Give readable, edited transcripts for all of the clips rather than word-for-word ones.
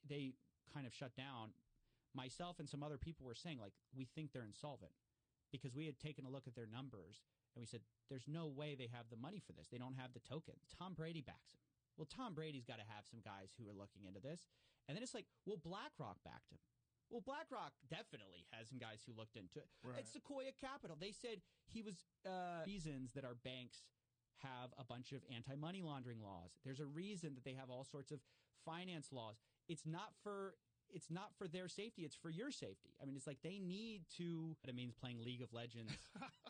they kind of shut down. Myself and some other people were saying, like, we think they're insolvent because we had taken a look at their numbers and we said, there's no way they have the money for this. They don't have the token. Tom Brady backs him. Well, Tom Brady's got to have some guys who are looking into this. And then it's like, well, BlackRock backed him. Well, BlackRock definitely has some guys who looked into it. Right. It's Sequoia Capital. They said he was reasons that our banks have a bunch of anti-money laundering laws. There's a reason that they have all sorts of finance laws. It's not for their safety. It's for your safety. I mean, it's like they need to. It means playing League of Legends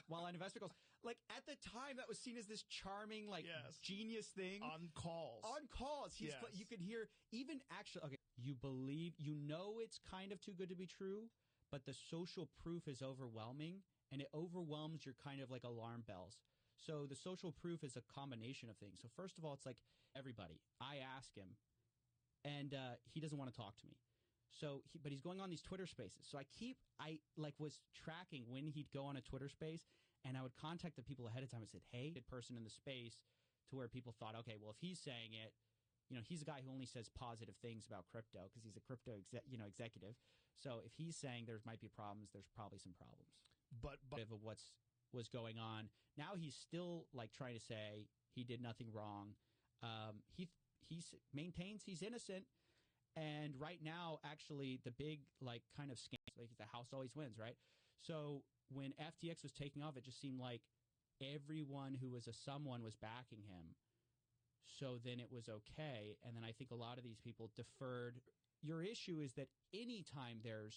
while on investor calls. Like at the time, that was seen as this charming, like genius thing. On calls. On calls. You could hear even actually. Okay, you know it's kind of too good to be true, but the social proof is overwhelming, and it overwhelms your kind of like alarm bells. So the social proof is a combination of things. So first of all, it's like everybody. I ask him, and he doesn't want to talk to me. So, but he's going on these Twitter spaces. So I was tracking when he'd go on a Twitter space, and I would contact the people ahead of time and said, hey, good person in the space, to where people thought, okay, well, if he's saying it, he's a guy who only says positive things about crypto because he's a crypto executive. So if he's saying there might be problems, there's probably some problems. But of what's was going on. Now he's still like trying to say he did nothing wrong. He maintains he's innocent. And right now, actually, the big like kind of scam, like the house always wins, right? So when FTX was taking off, it just seemed like everyone who was someone was backing him. So then it was okay. And then I think a lot of these people deferred. Your issue is that anytime there's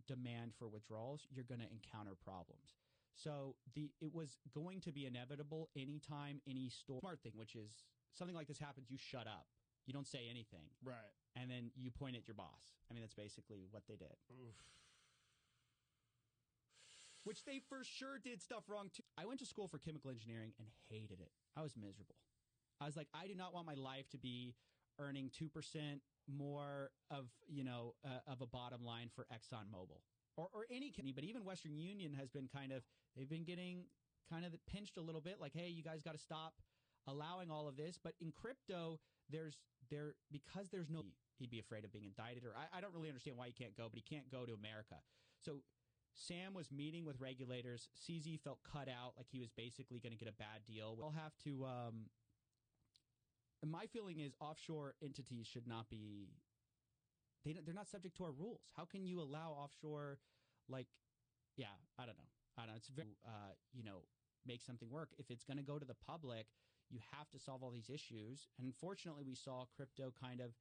demand for withdrawals, you're going to encounter problems. So it was going to be inevitable anytime any smart thing, which is something like this happens, you shut up. You don't say anything. Right. And then you point at your boss. I mean, that's basically what they did. Oof. Which they for sure did stuff wrong, too. I went to school for chemical engineering and hated it. I was miserable. I was like, I do not want my life to be earning 2% more of, of a bottom line for ExxonMobil or any company. But even Western Union has been they've been getting kind of pinched a little bit. Like, hey, you guys got to stop allowing all of this. But in crypto, because there's no, he'd be afraid of being indicted, or I don't really understand why he can't go, but he can't go to America. So Sam was meeting with regulators. CZ felt cut out, like he was basically going to get a bad deal. We'll have to, my feeling is offshore entities should not be, they're not subject to our rules. How can you allow offshore, I don't know. It's very, make something work. If it's going to go to the public, you have to solve all these issues. And unfortunately, we saw crypto kind of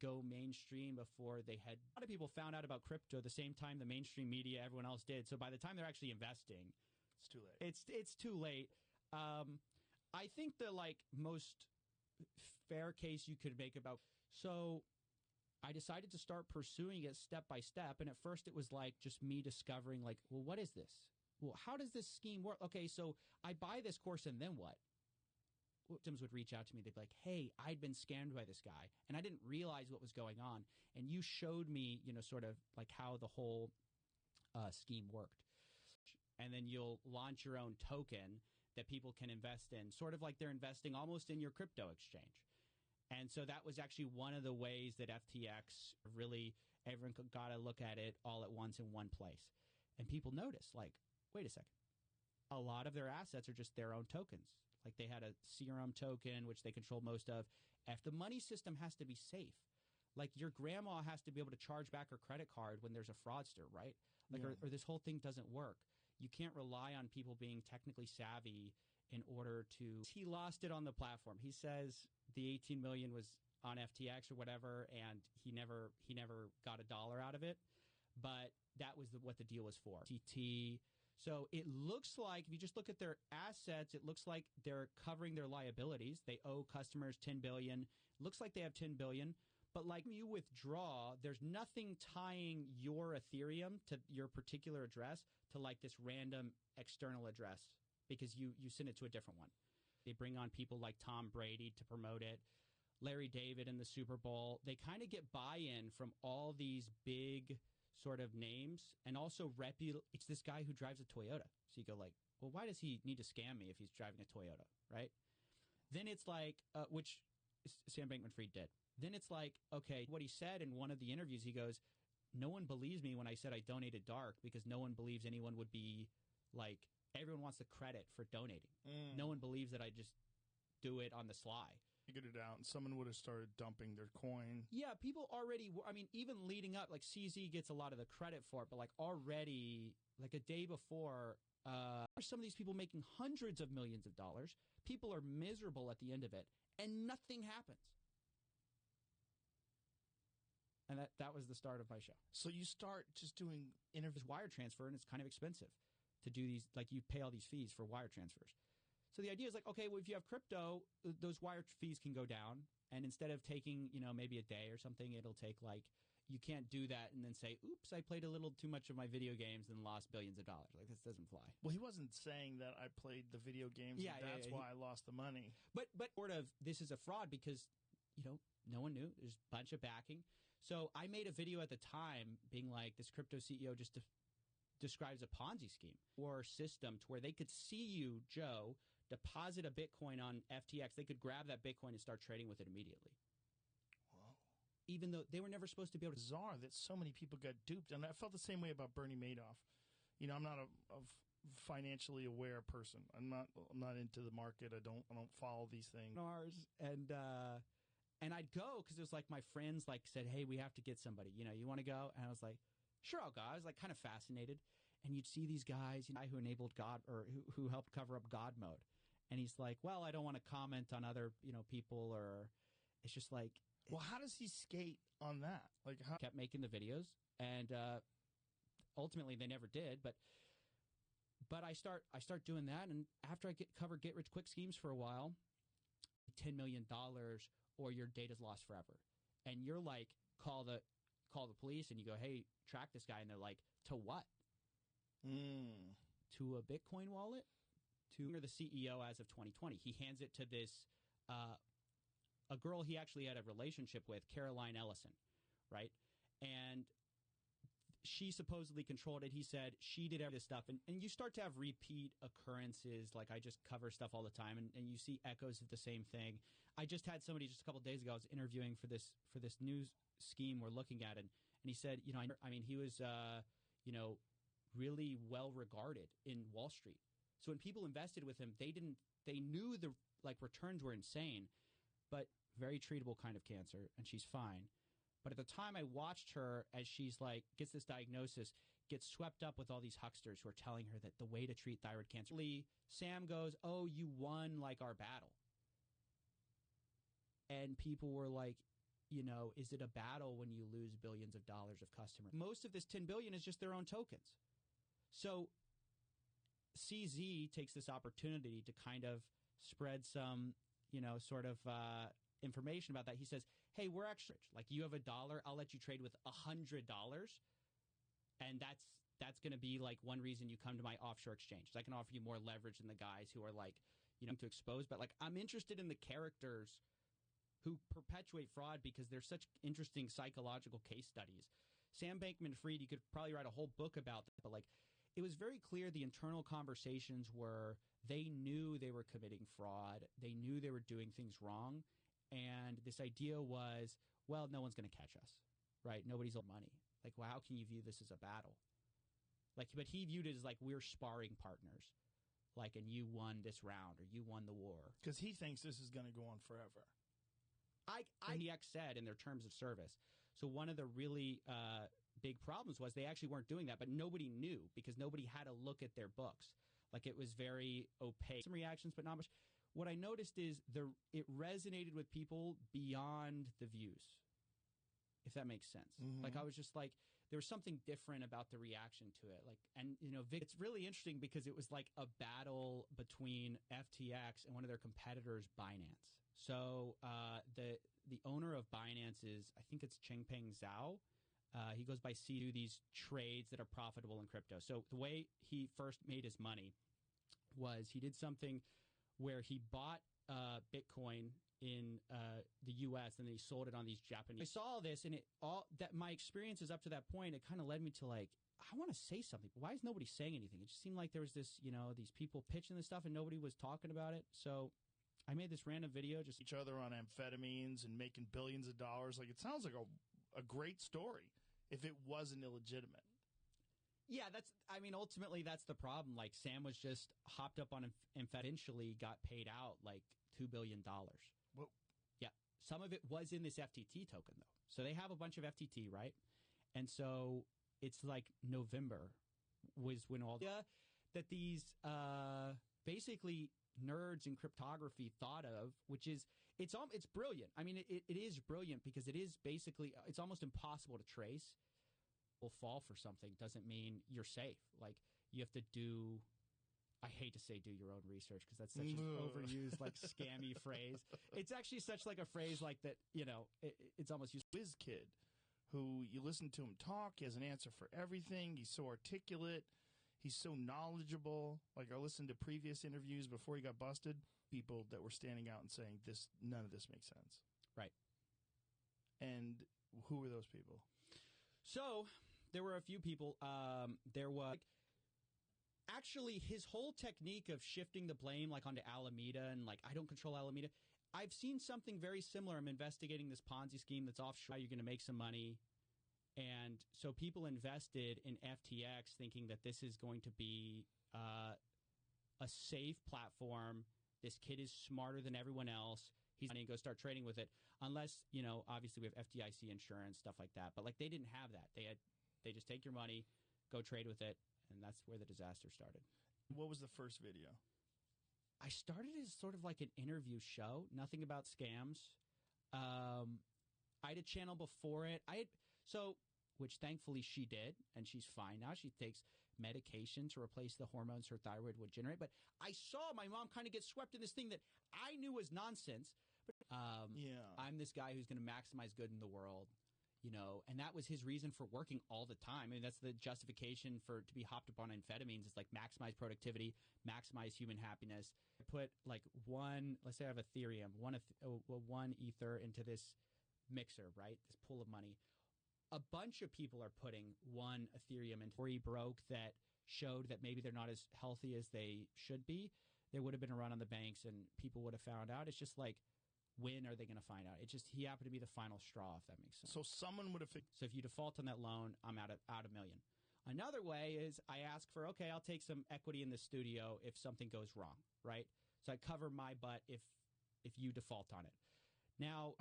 go mainstream before they had. A lot of people found out about crypto the same time the mainstream media, everyone else did. So by the time they're actually investing, it's too late. It's too late. I think the most fair case you could make about. So I decided to start pursuing it step by step. And at first it was just me discovering well, what is this? Well, how does this scheme work? Okay, so I buy this course and then what? Victims would reach out to me. They'd be like, hey, I'd been scammed by this guy and I didn't realize what was going on. And you showed me, sort of how the whole scheme worked. And then you'll launch your own token that people can invest in, sort of like they're investing almost in your crypto exchange. And so that was actually one of the ways that FTX really, everyone got to look at it all at once in one place. And people noticed, wait a second. A lot of their assets are just their own tokens. They had a Serum token, which they control most of. If the money system has to be safe, your grandma has to be able to charge back her credit card when there's a fraudster, right? Or this whole thing doesn't work. You can't rely on people being technically savvy in order to. He lost it on the platform. He says the 18 million was on FTX or whatever, and he never got a dollar out of it. But that was what the deal was for. TT. So it looks like, if you just look at their assets, it looks like they're covering their liabilities. They owe customers $10 billion. Looks like they have $10 billion. But when you withdraw, there's nothing tying your Ethereum to your particular address to this random external address because you send it to a different one. They bring on people like Tom Brady to promote it. Larry David in the Super Bowl. They kind of get buy-in from all these big sort of names, and also it's this guy who drives a Toyota. So you go well, why does he need to scam me if he's driving a Toyota, right? Then it's which Sam Bankman-Fried did. then it's like, okay, what he said in one of the interviews, he goes, no one believes me when I said I donated dark because no one believes anyone would be like, everyone wants the credit for donating. No one believes that I just do it on the sly. Figured it out, and someone would have started dumping their coin. Yeah, people already, I mean, even leading up, like CZ gets a lot of the credit for it, but like already, like a day before, some of these people making hundreds of millions of dollars. People are miserable at the end of it, and nothing happens. And that was the start of my show. So you start just doing interviews. Wire transfer, and it's kind of expensive to do these. Like, you pay all these fees for wire transfers. So the idea is like, okay, well, if you have crypto, those wire fees can go down. And instead of taking, maybe a day or something, it'll take like, you can't do that and then say, oops, I played a little too much of my video games and lost billions of dollars. Like, this doesn't fly. Well, he wasn't saying that I played the video games. Yeah, and that's why I lost the money. But sort of, this is a fraud because, no one knew. There's a bunch of backing. So I made a video at the time being like, this crypto CEO just describes a Ponzi scheme or system to where they could see you, Joe, deposit a Bitcoin on FTX. They could grab that Bitcoin and start trading with it immediately. Whoa. Even though they were never supposed to be able to. Bizarre that so many people got duped. And I felt the same way about Bernie Madoff. I'm not a financially aware person. I'm not into the market. I don't follow these things. And I'd go because it was like my friends said, hey, we have to get somebody. You want to go? And I was like, sure, I'll go. I was like kind of fascinated. And you'd see these guys, who enabled God or who helped cover up God mode. And he's like, well, I don't want to comment on other, people, or it's just like. Well, how does he skate on that? Like, how? Kept making the videos, and ultimately they never did. But I start doing that, and after I cover get rich quick schemes for a while, $10 million or your data's lost forever, and you're like, call the police, and you go, hey, track this guy, and they're like, to what? To a Bitcoin wallet? To the CEO as of 2020. He hands it to this a girl he actually had a relationship with, Caroline Ellison, right? And she supposedly controlled it. He said she did every this stuff. And you start to have repeat occurrences. Like, I just cover stuff all the time, and you see echoes of the same thing. I just had somebody just a couple of days ago I was interviewing for this news scheme we're looking at, and he said, he was, really well regarded in Wall Street. So when people invested with him, they knew the returns were insane, but very treatable kind of cancer, and she's fine. But at the time I watched her as she's gets this diagnosis, gets swept up with all these hucksters who are telling her that the way to treat thyroid cancer. Sam goes, oh, you won our battle. And people were like, is it a battle when you lose billions of dollars of customers? Most of this $10 billion is just their own tokens. So CZ takes this opportunity to kind of spread some, information about that. He says, hey, we're actually rich. You have $1, I'll let you trade with $100. And that's going to be one reason you come to my offshore exchange. I can offer you more leverage than the guys who are to expose. But I'm interested in the characters who perpetuate fraud because they're such interesting psychological case studies. Sam Bankman-Fried, you could probably write a whole book about that, but it was very clear the internal conversations were they knew they were committing fraud. They knew they were doing things wrong. And this idea was, well, no one's going to catch us, right? Nobody's owed money. Well, how can you view this as a battle? But he viewed it as we're sparring partners. And you won this round or you won the war. Because he thinks this is going to go on forever. IDX said in their terms of service. So one of the really big problems was they actually weren't doing that, but nobody knew because nobody had a look at their books. It was very opaque. Some reactions, but not much. What I noticed is it resonated with people beyond the views, if that makes sense. Mm-hmm. I was just there was something different about the reaction to it. It's really interesting because it was a battle between FTX and one of their competitors, Binance. So the owner of Binance is, I think it's Changpeng Zhao. He goes by C, do these trades that are profitable in crypto. So the way he first made his money was he did something where he bought Bitcoin in the U.S. and then he sold it on these Japanese. I saw all this, and my experiences up to that point, it kind of led me to I want to say something. But why is nobody saying anything? It just seemed like there was this, these people pitching this stuff and nobody was talking about it. So I made this random video just each other on amphetamines and making billions of dollars. Like, it sounds like a great story if it wasn't illegitimate. Yeah, ultimately that's the problem. Like, Sam was just hopped up on eventually got paid out like $2 billion. Whoa. Yeah. Some of it was in this FTT token, though. So they have a bunch of FTT, right? And so it's like November was when all that these basically nerds in cryptography thought of, which is it's brilliant. I mean, it is brilliant because it is basically it's almost impossible to trace. Will fall for something doesn't mean you're safe. Like, you have to do. I hate to say do your own research because that's such an overused, like, scammy phrase. It's actually such like a phrase like that. It's almost used. Whiz kid, who you listen to him talk, he has an answer for everything. He's so articulate. He's so knowledgeable. Like, I listened to previous interviews before he got busted. People that were standing out and saying none of this makes sense. Right. And who were those people? So there were a few people. There was actually his whole technique of shifting the blame like onto Alameda and like, I don't control Alameda. I've seen something very similar. I'm investigating this Ponzi scheme that's offshore. You're going to make some money. And so people invested in FTX thinking that this is going to be a safe platform. This kid is smarter than everyone else. He's going to go start trading with it. Unless, obviously we have FDIC insurance, stuff like that. But like, they didn't have that. They just take your money, go trade with it. And that's where the disaster started. What was the first video? I started as sort of like an interview show. Nothing about scams. I had a channel before it. Which thankfully she did, and she's fine now. She takes medication to replace the hormones her thyroid would generate. But I saw my mom kind of get swept in this thing that I knew was nonsense. But I'm this guy who's going to maximize good in the world, and that was his reason for working all the time. I mean, that's the justification to be hopped up on amphetamines. It's like maximize productivity, maximize human happiness. I put like let's say I have Ethereum, one Ether into this mixer, right? This pool of money. A bunch of people are putting one Ethereum into where he broke that showed that maybe they're not as healthy as they should be. There would have been a run on the banks and people would have found out. It's just like, when are they going to find out? He happened to be the final straw, if that makes sense. So someone would have... So if you default on that loan, I'm out $1 million. Another way is I ask for, okay, I'll take some equity in the studio if something goes wrong, right? So I cover my butt if you default on it. Now...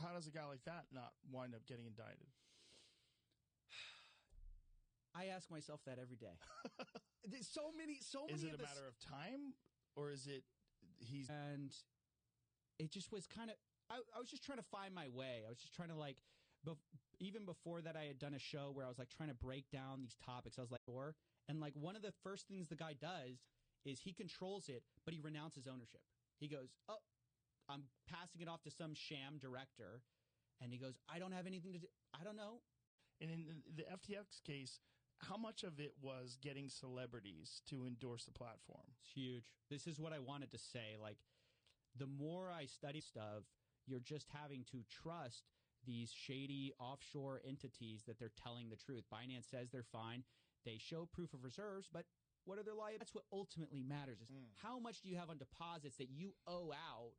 How does a guy like that not wind up getting indicted? I ask myself that every day. There's so many. Is it a matter of time, or is it he's? And it just was kind of. I was just trying to find my way. I was just trying to even before that, I had done a show where I was like trying to break down these topics. I was like, and like one of the first things the guy does is he controls it, but he renounces ownership. He goes, oh. I'm passing it off to some sham director, and he goes, I don't have anything to do. I don't know. And in the FTX case, how much of it was getting celebrities to endorse the platform? It's huge. This is what I wanted to say. Like, the more I study stuff, you're just having to trust these shady offshore entities that they're telling the truth. Binance says they're fine. They show proof of reserves, but what are their liabilities? That's what ultimately matters is how much do you have on deposits that you owe out?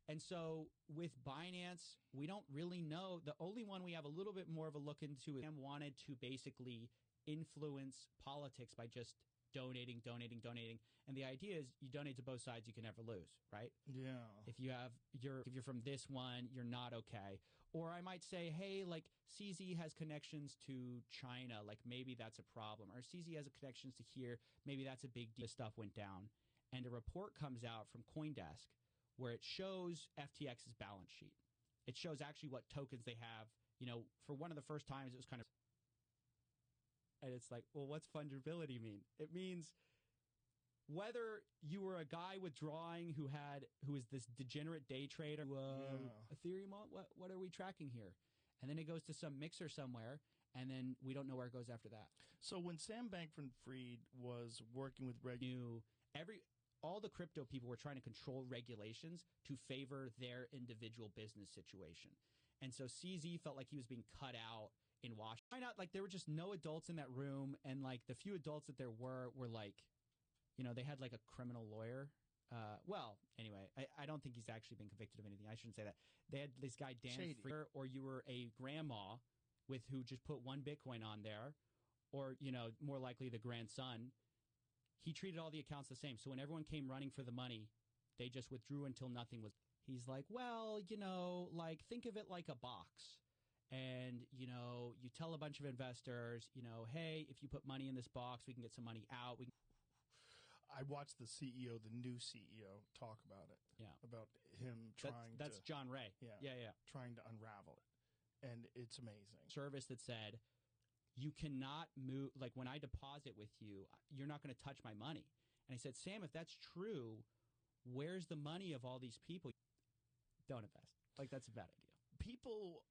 And so with Binance, we don't really know. The only one we have a little bit more of a look into is wanted to basically influence politics by just donating. And the idea is you donate to both sides, you can never lose, right? Yeah. If you're from this one, you're not okay. Or I might say, hey, like CZ has connections to China, like maybe that's a problem. Or CZ has connections to here, maybe that's a big deal. This stuff went down. And a report comes out from CoinDesk where it shows FTX's balance sheet. It shows actually what tokens they have. For one of the first times, it was kind of... And it's like, well, what's fungibility mean? It means whether you were a guy withdrawing who is this degenerate day trader, Ethereum, what are we tracking here? And then it goes to some mixer somewhere, and then we don't know where it goes after that. So when Sam Bankman-Fried was working with all the crypto people were trying to control regulations to favor their individual business situation. And so CZ felt like he was being cut out in Washington. Why not? Like, there were just no adults in that room, and like the few adults that there were like, they had like a criminal lawyer, well, anyway, I don't think he's actually been convicted of anything. I shouldn't say that. They had this guy, Dan Shady. Freer, or you were a grandma who just put one Bitcoin on there, or, more likely the grandson. He treated all the accounts the same. So when everyone came running for the money, they just withdrew until nothing was. He's like, well, think of it like a box. And, you tell a bunch of investors, hey, if you put money in this box, we can get some money out. I watched the new CEO, talk about it. Yeah. About him trying That's John Ray. Yeah. Trying to unravel it. And it's amazing. Service that said, you cannot move, like when I deposit with you, you're not going to touch my money. And I said, Sam, if that's true, where's the money of all these people? Don't invest. Like, that's a bad idea. People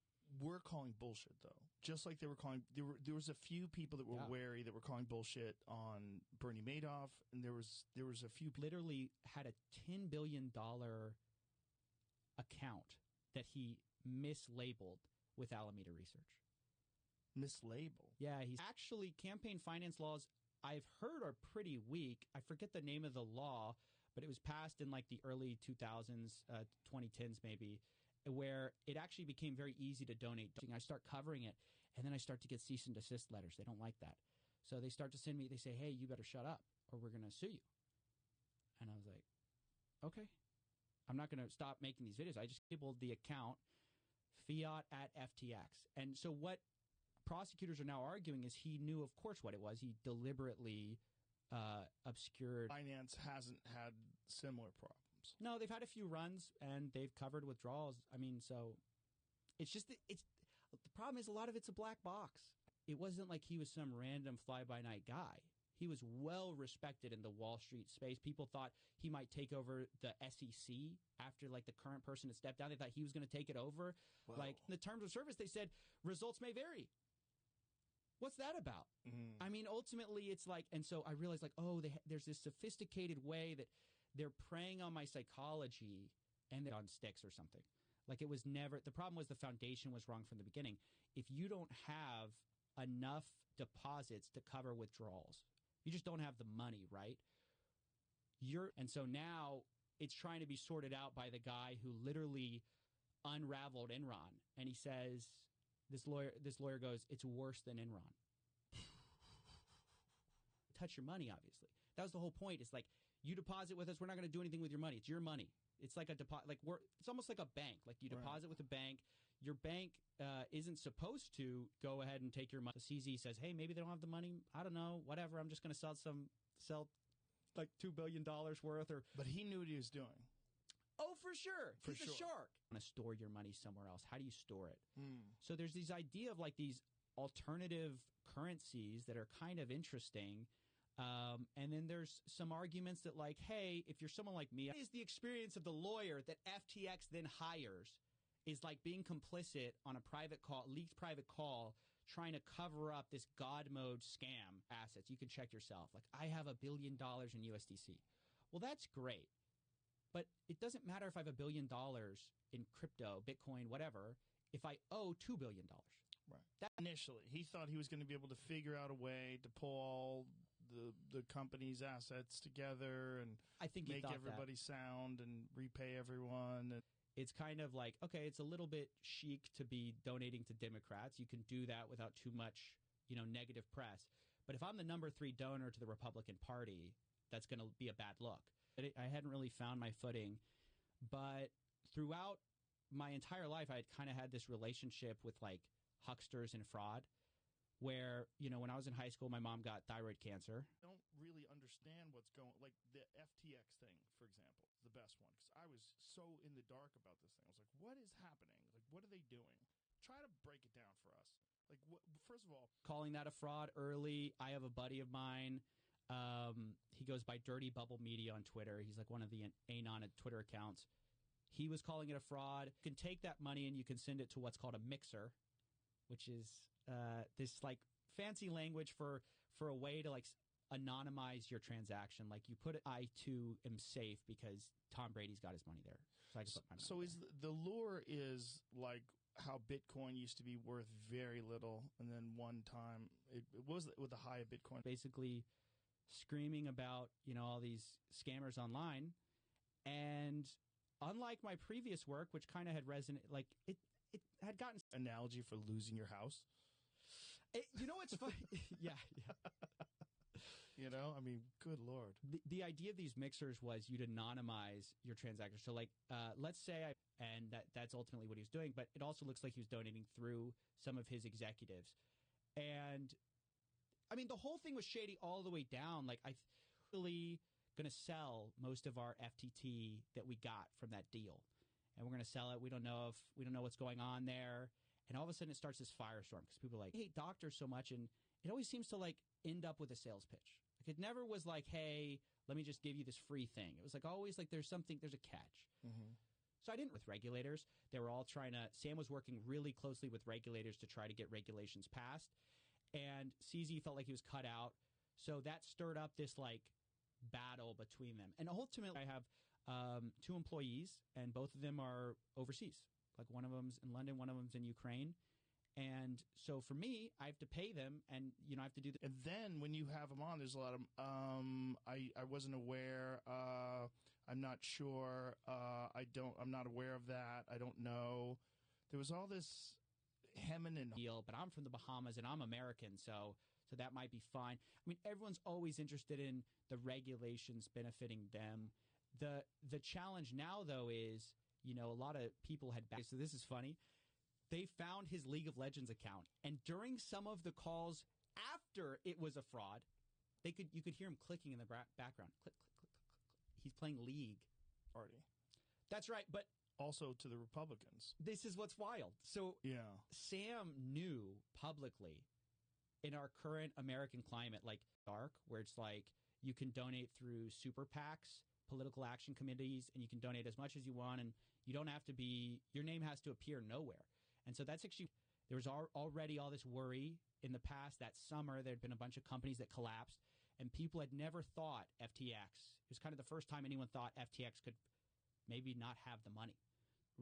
were calling bullshit, though. Just like they were calling, there was a few people that were wary that were calling bullshit on Bernie Madoff, and there was a few literally had a $10 billion account that he mislabeled with Alameda Research. Mislabeled? Yeah, he's actually, campaign finance laws I've heard are pretty weak. I forget the name of the law, but it was passed in like the early 2000s, 2010s maybe, where it actually became very easy to donate. I start covering it, and then I start to get cease and desist letters. They don't like that. So they start to send me, they say, hey, you better shut up or we're going to sue you. And I was like, okay. I'm not going to stop making these videos. I just labeled the account fiat at FTX. And so what prosecutors are now arguing is he knew, of course, what it was. He deliberately obscured. Finance hasn't had similar problems. No, they've had a few runs, and they've covered withdrawals. I mean, so it's just the problem is a lot of it's a black box. It wasn't like he was some random fly-by-night guy. He was well respected in the Wall Street space. People thought he might take over the SEC after like the current person had stepped down. They thought he was going to take it over. Whoa. Like in the terms of service, they said results may vary. What's that about? Mm-hmm. I mean, ultimately, it's like, and so I realized like, there's this sophisticated way that they're preying on my psychology and they're on sticks or something. Like it was never, the problem was the foundation was wrong from the beginning. If you don't have enough deposits to cover withdrawals, you just don't have the money, right? And so now it's trying to be sorted out by the guy who literally unraveled Enron. And he says, this lawyer goes, it's worse than Enron. Touch your money, obviously. That was the whole point. It's like, you deposit with us, we're not going to do anything with your money. It's your money. It's like a deposit. Like it's almost like a bank. Like you deposit with a bank. Your bank isn't supposed to go ahead and take your money. The CZ says, hey, maybe they don't have the money. I don't know. Whatever. I'm just going to sell like $2 billion worth. But he knew what he was doing. Oh, for sure. He's a shark. You want to store your money somewhere else. How do you store it? So there's this idea of like these alternative currencies that are kind of interesting. And then there's some arguments that like, hey, if you're someone like me, is the experience of the lawyer that FTX then hires is like being complicit on a leaked private call, trying to cover up this God mode scam assets. You can check yourself. Like, I have $1 billion in USDC. Well, that's great. But it doesn't matter if I have $1 billion in crypto, Bitcoin, whatever, if I owe $2 billion. Right. Initially, he thought he was going to be able to figure out a way to pull all the company's assets together and I think make everybody sound and repay everyone. And it's kind of like, okay, it's a little bit chic to be donating to Democrats. You can do that without too much, negative press. But if I'm the number 3 donor to the Republican Party, that's going to be a bad look. I hadn't really found my footing. But throughout my entire life, I had kind of had this relationship with like hucksters and fraud where, when I was in high school, my mom got thyroid cancer. I don't really understand what's going, like the FTX thing, for example, is the best one because I was so in the dark about this thing. I was like, what is happening? Like, what are they doing? Try to break it down for us. Like, first of all, calling that a fraud early. I have a buddy of mine. He goes by Dirty Bubble Media on Twitter. He's like one of the Anon Twitter accounts. He was calling it a fraud. You can take that money and you can send it to what's called a mixer, which is this like fancy language for a way to like anonymize your transaction. Like you put it, I too am safe because Tom Brady's got his money there. So I can put my money there. Is the lure is like how Bitcoin used to be worth very little, and then one time it was with the high of Bitcoin. Basically screaming about, all these scammers online And unlike my previous work, which kind of had resonated, like it had gotten Analogy for losing your house. You know what's funny? Yeah. You know, I mean, good Lord. The idea of these mixers was you'd anonymize your transactions. So, like, let's say, that's ultimately what he was doing, but it also looks like he was donating through some of his executives. And, I mean, the whole thing was shady all the way down. Like, I really going to sell most of our FTT that we got from that deal. And we're going to sell it. We don't know what's going on there. And all of a sudden it starts this firestorm because people are like, I hate doctors so much. And it always seems to like end up with a sales pitch. Like it never was like, hey, let me just give you this free thing. It was like always like there's a catch. Mm-hmm. So I didn't with regulators. They were all Sam was working really closely with regulators to try to get regulations passed. And CZ felt like he was cut out. So that stirred up this like battle between them. And ultimately I have 2 employees and both of them are overseas. Like one of them's in London, one of them's in Ukraine. And so for me, I have to pay them and, I have to do And then when you have them on, there's a lot of, I wasn't aware, I'm not sure, I'm not aware of that, I don't know. There was all this hemming and deal, but I'm from the Bahamas and I'm American, so that might be fine. I mean, everyone's always interested in the regulations benefiting them. The challenge now, though, is, a lot of people had so this is funny. They found his League of Legends account, and during some of the calls after it was a fraud, you could hear him clicking in the background. Click, click, click, click, click. He's playing League. Party. That's right, but also to the Republicans. This is what's wild. So yeah, Sam knew publicly in our current American climate, like dark, where it's like you can donate through super PACs, political action committees, and you can donate as much as you want, and you don't have to your name has to appear nowhere. And so that's actually, there was already all this worry in the past. That summer, there had been a bunch of companies that collapsed, and people had never thought FTX. It was kind of the first time anyone thought FTX could maybe not have the money.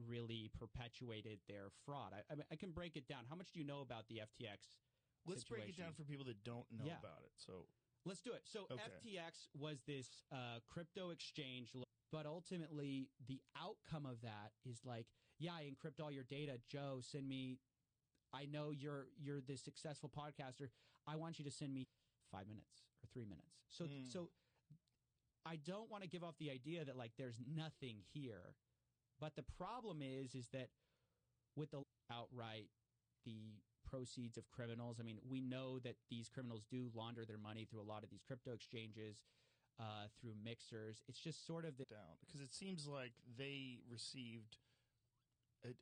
Really perpetuated their fraud. I can break it down. How much do you know about the FTX Let's situation? break it down for people that don't know about it. So let's do it. So FTX was this crypto exchange, but ultimately the outcome of that is like, yeah, I encrypt all your data. Joe, send me. I know you're this successful podcaster. I want you to send me 5 minutes or 3 minutes. So I don't want to give off the idea that like there's nothing here, but the problem is that with the outright the proceeds of criminals. I mean, we know that these criminals do launder their money through a lot of these crypto exchanges, through mixers. It's just sort of down because it seems like they received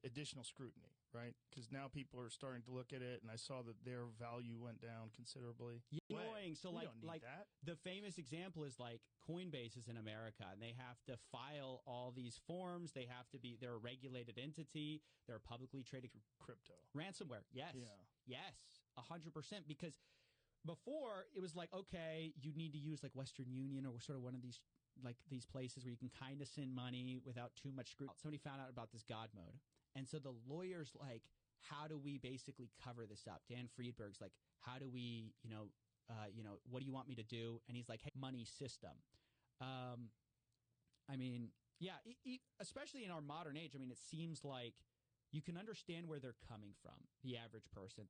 additional scrutiny, right? Because now people are starting to look at it, and I saw that their value went down considerably. Annoying. So we don't need that. The famous example is like Coinbase is in America, and they have to file all these forms. They're a regulated entity. They're publicly traded crypto ransomware. Yes, yes, 100%. Because before it was like, okay, you need to use like Western Union or sort of one of these these places where you can kind of send money without too much scrutiny. Somebody found out about this God mode. And so the lawyer's like, how do we basically cover this up? Dan Friedberg's like, how do we, what do you want me to do? And he's like, hey, money system. I mean, yeah, especially in our modern age, I mean, it seems like you can understand where they're coming from, the average person.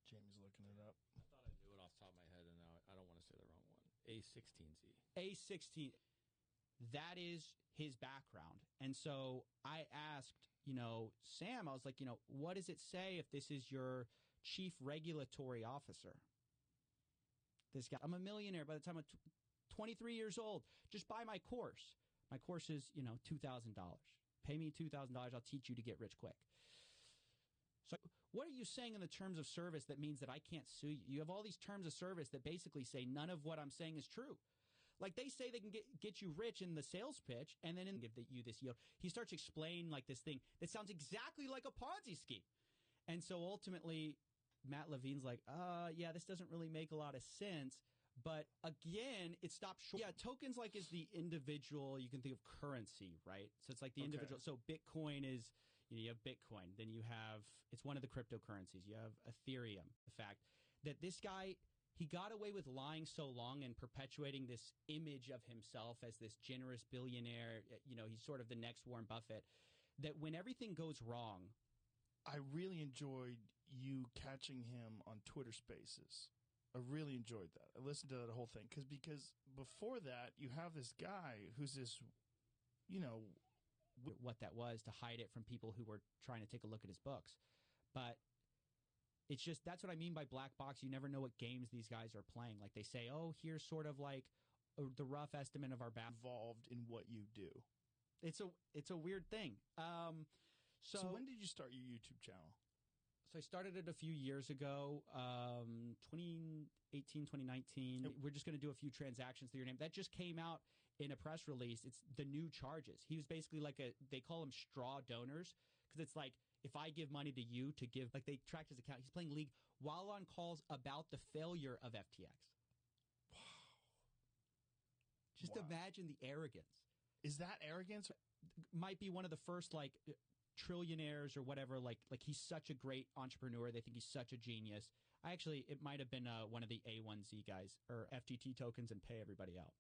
Jamie's looking it up. I thought I knew it off the top of my head, and now I don't want to say the wrong one. A16Z. A16. That is his background. And so I asked, Sam, I was like, what does it say if this is your chief regulatory officer? This guy, I'm a millionaire by the time I'm 23 years old. Just buy my course. My course is, $2,000. Pay me $2,000. I'll teach you to get rich quick. So what are you saying in the terms of service that means that I can't sue you? You have all these terms of service that basically say none of what I'm saying is true. Like they say they can get you rich in the sales pitch and then give you this yield. He starts explaining like this thing that sounds exactly like a Ponzi scheme. And so ultimately Matt Levine's like, yeah, this doesn't really make a lot of sense. But again, it stops short. Yeah, tokens like is the individual, you can think of currency, right? So it's like the individual. So Bitcoin is, you have Bitcoin. Then you have, it's one of the cryptocurrencies. You have Ethereum. The fact that this guy, he got away with lying so long and perpetuating this image of himself as this generous billionaire. You know, he's sort of the next Warren Buffett, that when everything goes wrong. I really enjoyed you catching him on Twitter Spaces. I really enjoyed that. I listened to that whole thing because before that, you have this guy who's this, you know, what that was to hide it from people who were trying to take a look at his books. But it's just, that's what I mean by black box. You never know what games these guys are playing. Like they say, oh, here's sort of like the rough estimate of our involved in what you do. It's a weird thing. So when did you start your YouTube channel? So I started it a few years ago, 2018, 2019. Yep. We're just going to do a few transactions through your name. That just came out in a press release. It's the new charges. He was basically like they call him straw donors, because it's like, if I give money to you to give, like they tracked his account. He's playing League while on calls about the failure of FTX. Wow. Just imagine the arrogance. Is that arrogance? Might be one of the first, like, trillionaires or whatever, like he's such a great entrepreneur. They think he's such a genius. It might have been one of the A1Z guys or FTT tokens and pay everybody out.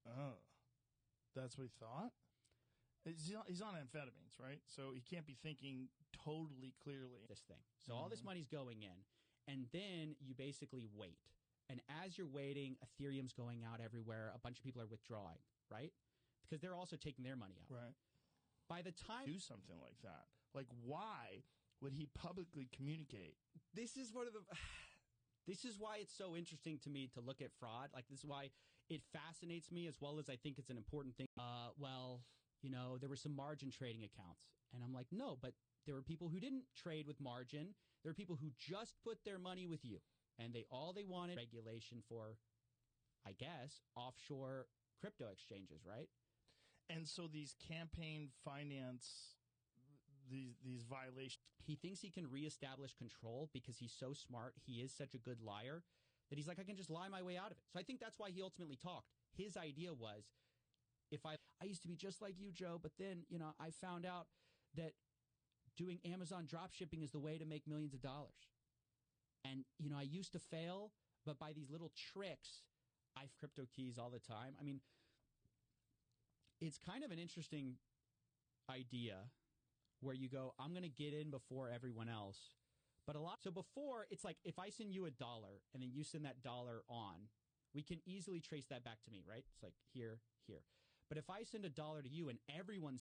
Oh, that's what he thought? He's on amphetamines, right? So he can't be thinking totally clearly. This thing. So all this money's going in, and then you basically wait. And as you're waiting, Ethereum's going out everywhere. A bunch of people are withdrawing, right? Because they're also taking their money out. Right. By the time do something like that, like why would he publicly communicate? This is why it's so interesting to me to look at fraud. Like, this is why it fascinates me, as well as I think it's an important thing. Well, you know, there were some margin trading accounts, and I'm like, no, but there were people who didn't trade with margin. There were people who just put their money with you, and they wanted regulation for, I guess, offshore crypto exchanges, right? And so these campaign finance, these violations. He thinks he can reestablish control because he's so smart. He is such a good liar that he's like, I can just lie my way out of it. So I think that's why he ultimately talked. His idea was, I used to be just like you, Joe, but then, you know, I found out that doing Amazon drop shipping is the way to make millions of dollars. And, you know, I used to fail, but by these little tricks, I crypto keys all the time. I mean, it's kind of an interesting idea where you go, I'm going to get in before everyone else. But so before, it's like, if I send you $1 and then you send that dollar on, we can easily trace that back to me, right? It's like here. But if I send $1 to you and everyone's